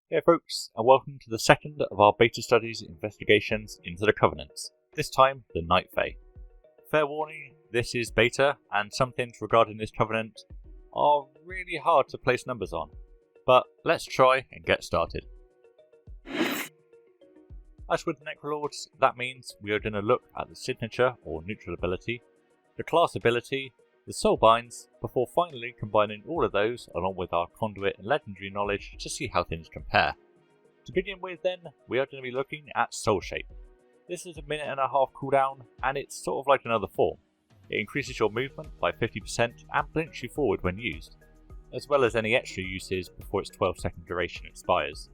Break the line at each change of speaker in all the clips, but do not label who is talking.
Hey folks, and welcome to the second of our beta studies investigations into the Covenants, this time the Night Fae. Fair warning, this is beta, and some things regarding this Covenant are really hard to place numbers on, but let's try and get started. As with the Necrolords, that means we are going to look at the signature or neutral ability, the class ability, the Soulbinds, before finally combining all of those along with our conduit and legendary knowledge to see how things compare. To begin with then, we are going to be looking at Soulshape. This is a 1.5-minute cooldown, and it's sort of like another form. It increases your movement by 50% and blinks you forward when used, as well as any extra uses before its 12-second duration expires.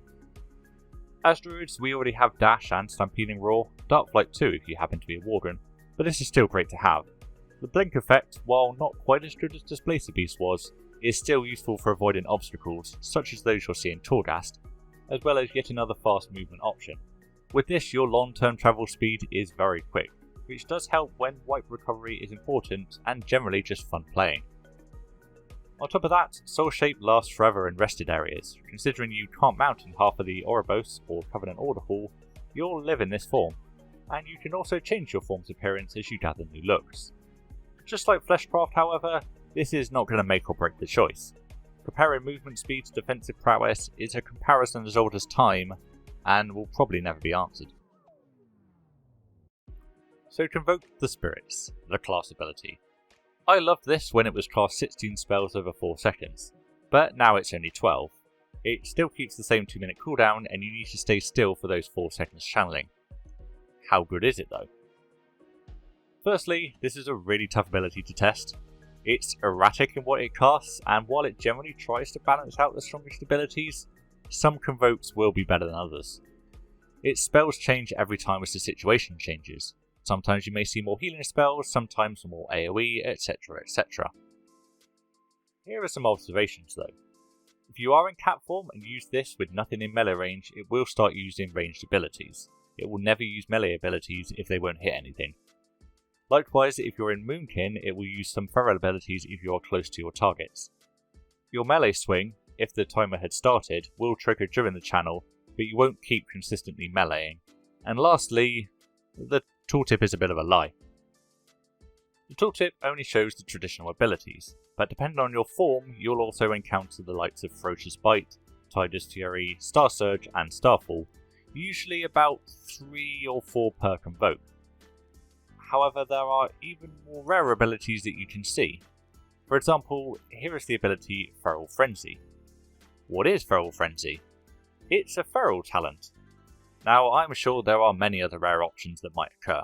As druids, we already have Dash and Stampeding Roar, Darkflight too if you happen to be a Warden, but this is still great to have. The blink effect, while not quite as good as Displacer Beast was, is still useful for avoiding obstacles such as those you'll see in Torghast, as well as yet another fast movement option. With this, your long-term travel speed is very quick, which does help when wipe recovery is important and generally just fun playing. On top of that, Soulshape lasts forever in rested areas. Considering you can't mount in half of the Oribos or Covenant Order Hall, you'll live in this form, and you can also change your form's appearance as you gather new looks. Just like Fleshcraft, however, this is not going to make or break the choice. Comparing movement speed to defensive prowess is a comparison as old as time, and will probably never be answered. So Convoke the Spirits, the class ability. I loved this when it was cast 16 spells over 4 seconds, but now it's only 12. It still keeps the same 2-minute cooldown, and you need to stay still for those 4 seconds channeling. How good is it though? Firstly, this is a really tough ability to test. It's erratic in what it casts, and while it generally tries to balance out the strongest abilities, some Convokes will be better than others. Its spells change every time as the situation changes. Sometimes you may see more healing spells, sometimes more AoE, etc, etc. Here are some observations though. If you are in cat form and use this with nothing in melee range, it will start using ranged abilities. It will never use melee abilities if they won't hit anything. Likewise, if you're in Moonkin, it will use some feral abilities if you are close to your targets. Your melee swing, if the timer had started, will trigger during the channel, but you won't keep consistently meleeing. And lastly, the tooltip is a bit of a lie. The tooltip only shows the traditional abilities, but depending on your form, you'll also encounter the likes of Ferocious Bite, Tiger's Fury, Star Surge, and Starfall, usually about 3 or 4 per Convoke. However, there are even more rare abilities that you can see. For example, here is the ability Feral Frenzy. What is Feral Frenzy? It's a feral talent. Now, I'm sure there are many other rare options that might occur.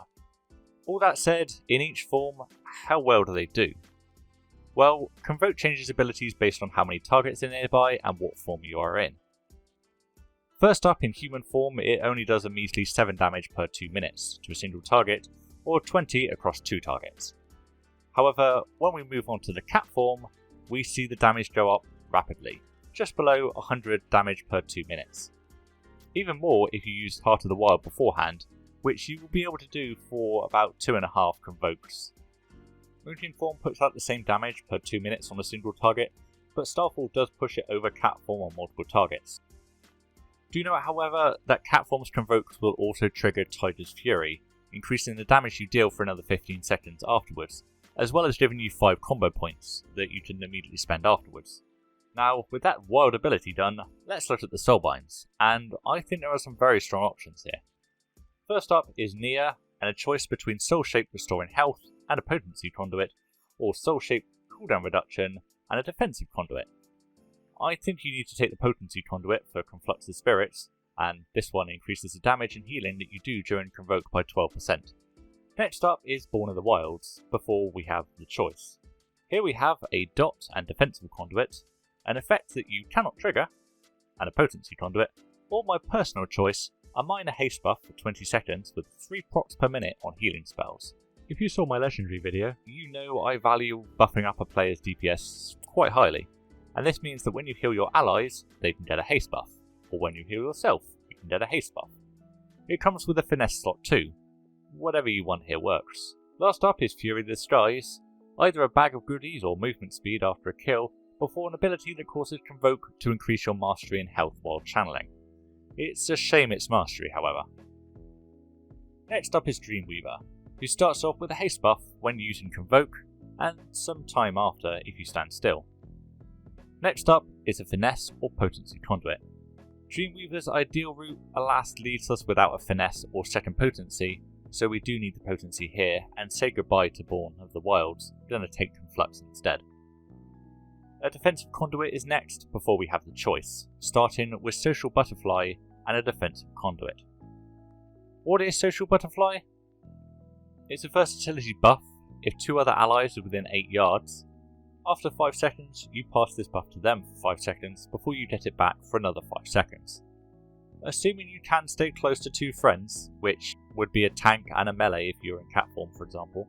All that said, in each form, how well do they do? Well, Convoke changes abilities based on how many targets are nearby and what form you are in. First up, in human form, it only does a measly 7 damage per 2 minutes to a single target, or 20 across 2 targets. However, when we move on to the cat form, we see the damage go up rapidly, just below 100 damage per 2 minutes. Even more if you use Heart of the Wild beforehand, which you will be able to do for about 2.5 Convokes. Moonkin form puts out the same damage per 2 minutes on a single target, but Starfall does push it over cat form on multiple targets. Do note, however, that cat form's Convokes will also trigger Tiger's Fury, increasing the damage you deal for another 15 seconds afterwards, as well as giving you 5 combo points that you can immediately spend afterwards. Now, with that wild ability done, let's look at the Soulbinds, and I think there are some very strong options here. First up is Nia, and a choice between Soulshape restoring health and a potency conduit, or Soulshape cooldown reduction and a defensive conduit. I think you need to take the potency conduit for Convoke the Spirits, and this one increases the damage and healing that you do during Convoke by 12%. Next up is Born of the Wilds, before we have the choice. Here we have a dot and defensive conduit, an effect that you cannot trigger, and a potency conduit, or my personal choice, a minor haste buff for 20 seconds with 3 procs per minute on healing spells. If you saw my legendary video, you know I value buffing up a player's DPS quite highly, and this means that when you heal your allies, they can get a haste buff, or when you heal yourself, you can get a haste buff. It comes with a finesse slot too. Whatever you want here works. Last up is Fury the Skies, either a bag of goodies or movement speed after a kill, before an ability that causes Convoke to increase your mastery and health while channeling. It's a shame it's mastery, however. Next up is Dreamweaver, who starts off with a haste buff when using Convoke, and some time after if you stand still. Next up is a Finesse or Potency Conduit. Dreamweaver's ideal route, alas, leaves us without a Finesse or second Potency, so we do need the Potency here and say goodbye to Born of the Wilds, gonna take Conflux instead. A Defensive Conduit is next before we have the choice, starting with Social Butterfly and a Defensive Conduit. What is Social Butterfly? It's a versatility buff if 2 other allies are within 8 yards. After 5 seconds, you pass this buff to them for 5 seconds before you get it back for another 5 seconds. Assuming you can stay close to 2 friends, which would be a tank and a melee if you're in cat form for example,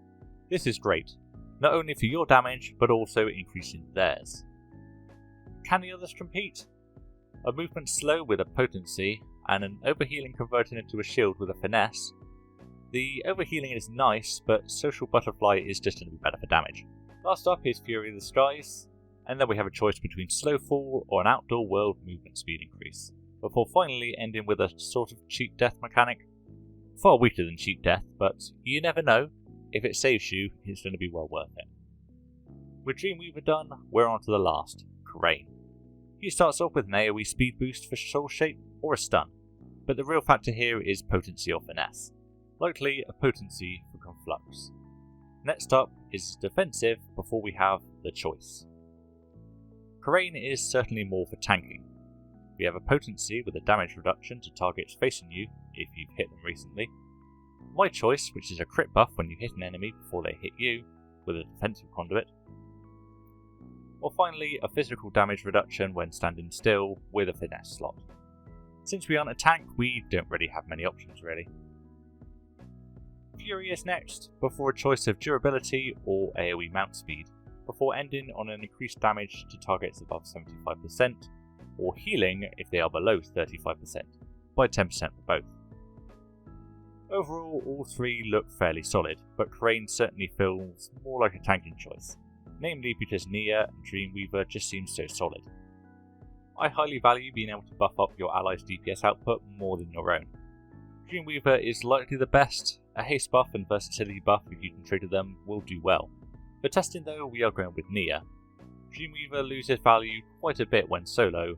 this is great, not only for your damage but also increasing theirs. Can the others compete? A movement slow with a potency and an overhealing converting into a shield with a finesse. The overhealing is nice, but Social Butterfly is just going to be better for damage. Last up is Fury of the Skies, and then we have a choice between Slow Fall or an Outdoor World movement speed increase, before finally ending with a sort of cheat death mechanic. Far weaker than cheat death, but you never know, if it saves you, it's going to be well worth it. With Dreamweaver done, we're on to the last, Crane. He starts off with an AoE speed boost for Soulshape or a stun, but the real factor here is potency or finesse, likely a potency for Conflux. Next up is defensive before we have the choice. Crane is certainly more for tanking. We have a potency with a damage reduction to targets facing you if you've hit them recently. My choice, which is a crit buff when you hit an enemy before they hit you, with a defensive conduit. Or finally, a physical damage reduction when standing still with a finesse slot. Since we aren't a tank, we don't really have many options really. Fury is next, before a choice of durability or AoE mount speed, before ending on an increased damage to targets above 75%, or healing if they are below 35%, by 10% for both. Overall, all 3 look fairly solid, but Crane certainly feels more like a tanking choice, namely because Nia and Dreamweaver just seem so solid. I highly value being able to buff up your allies' DPS output more than your own. Dreamweaver is likely the best. A haste buff and versatility buff if you can trigger them will do well. For testing though, we are going with Nia. Dreamweaver loses value quite a bit when solo,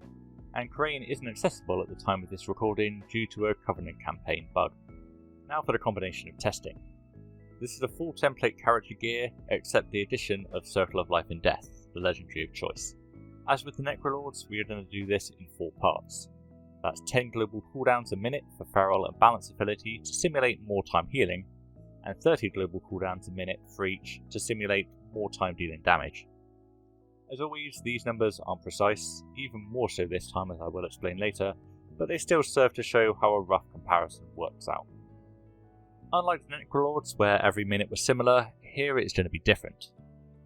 and Crane isn't accessible at the time of this recording due to a Covenant campaign bug. Now for the combination of testing. This is a full template character gear, except the addition of Circle of Life and Death, the legendary of choice. As with the Necrolords, we are going to do this in 4 parts. That's 10 global cooldowns a minute for Feral and Balance ability to simulate more time healing, and 30 global cooldowns a minute for each to simulate more time dealing damage. As always, these numbers aren't precise, even more so this time as I will explain later, but they still serve to show how a rough comparison works out. Unlike the Necrolords, where every minute was similar, here it's going to be different.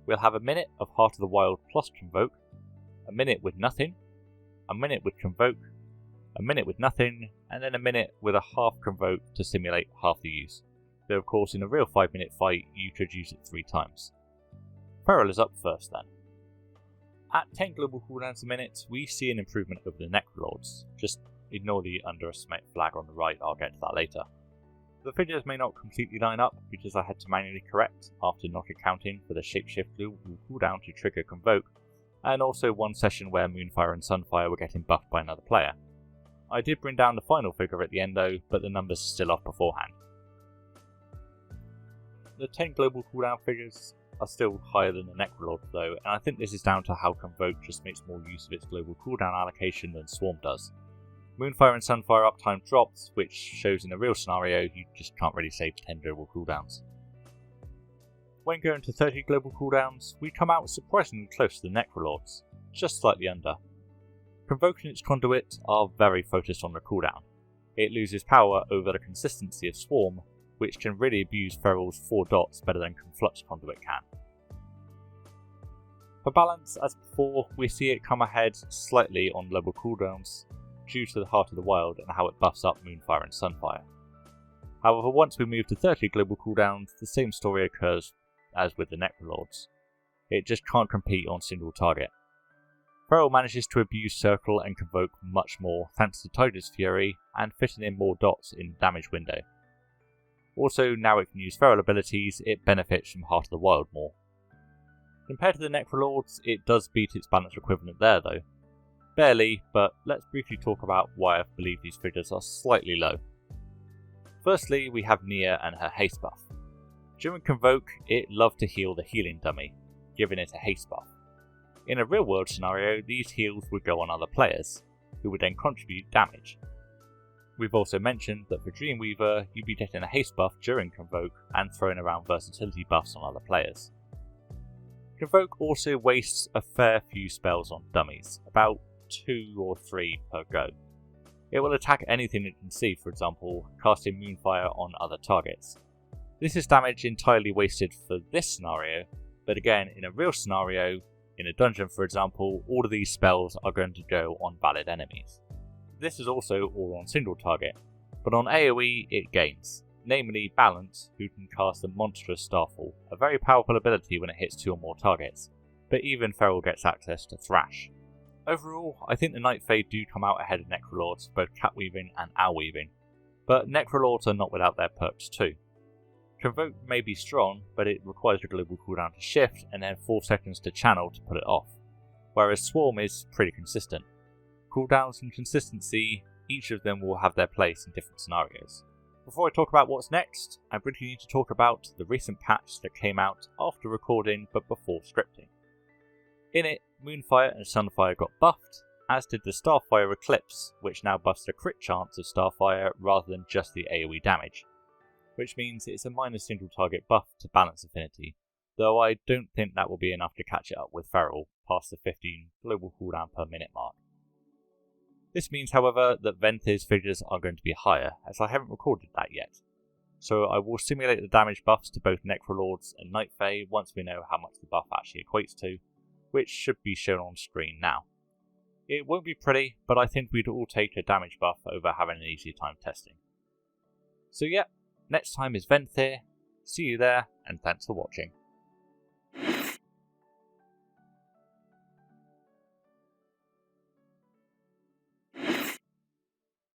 We'll have a minute of Heart of the Wild plus Convoke, a minute with nothing, a minute with Convoke, a minute with nothing, and then a minute with a half Convoke to simulate half the use. Though of course in a real 5-minute fight you could use it 3 times. Feral is up first then. At 10 global cooldowns a minute, we see an improvement over the Necrolords. Just ignore the underestimate flag on the right, I'll get to that later. The figures may not completely line up because I had to manually correct after not accounting for the Shapeshift global cooldown to trigger Convoke, and also one session where Moonfire and Sunfire were getting buffed by another player. I did bring down the final figure at the end though, but the numbers are still off beforehand. The 10 global cooldown figures are still higher than the Necrolords though, and I think this is down to how Convoke just makes more use of its global cooldown allocation than Swarm does. Moonfire and Sunfire uptime drops, which shows in a real scenario you just can't really save 10 global cooldowns. When going to 30 global cooldowns, we come out surprisingly close to the Necrolords, just slightly under. Convoke and its conduit are very focused on the cooldown. It loses power over the consistency of Swarm, which can really abuse Feral's 4 dots better than Conflux conduit can. For balance, as before, we see it come ahead slightly on global cooldowns due to the Heart of the Wild and how it buffs up Moonfire and Sunfire. However, once we move to 30 global cooldowns, the same story occurs as with the Necrolords. It just can't compete on single target. Feral manages to abuse Circle and Convoke much more thanks to Tiger's Fury and fitting in more dots in the damage window. Also, now it can use Feral abilities, it benefits from Heart of the Wild more. Compared to the Necrolords, it does beat its balanced equivalent there though. Barely, but let's briefly talk about why I believe these figures are slightly low. Firstly, we have Nia and her haste buff. During Convoke, it loved to heal the healing dummy, giving it a haste buff. In a real world scenario, these heals would go on other players, who would then contribute damage. We've also mentioned that for Dreamweaver, you'd be getting a haste buff during Convoke and throwing around versatility buffs on other players. Convoke also wastes a fair few spells on dummies, about 2 or 3 per go. It will attack anything it can see, for example, casting Moonfire on other targets. This is damage entirely wasted for this scenario, but again, in a real scenario, in a dungeon for example, all of these spells are going to go on valid enemies. This is also all on single target, but on AoE it gains, namely Balance, who can cast the monstrous Starfall, a very powerful ability when it hits 2 or more targets, but even Feral gets access to Thrash. Overall, I think the Night Fae do come out ahead of Necrolords for both Catweaving and Owlweaving, but Necrolords are not without their perks too. Convoke may be strong, but it requires a global cooldown to shift and then 4 seconds to channel to put it off, whereas Swarm is pretty consistent. Cooldowns and consistency, each of them will have their place in different scenarios. Before I talk about what's next, I briefly need to talk about the recent patch that came out after recording but before scripting. In it, Moonfire and Sunfire got buffed, as did the Starfire Eclipse, which now buffs the crit chance of Starfire rather than just the AoE damage, which means it's a minor single target buff to balance Affinity, though I don't think that will be enough to catch it up with Feral past the 15 global cooldown per minute mark. This means, however, that Venthir's figures are going to be higher, as I haven't recorded that yet, so I will simulate the damage buffs to both Necrolords and Night Fae once we know how much the buff actually equates to, which should be shown on screen now. It won't be pretty, but I think we'd all take a damage buff over having an easier time testing. So yeah, next time is Venthir, see you there, and thanks for watching.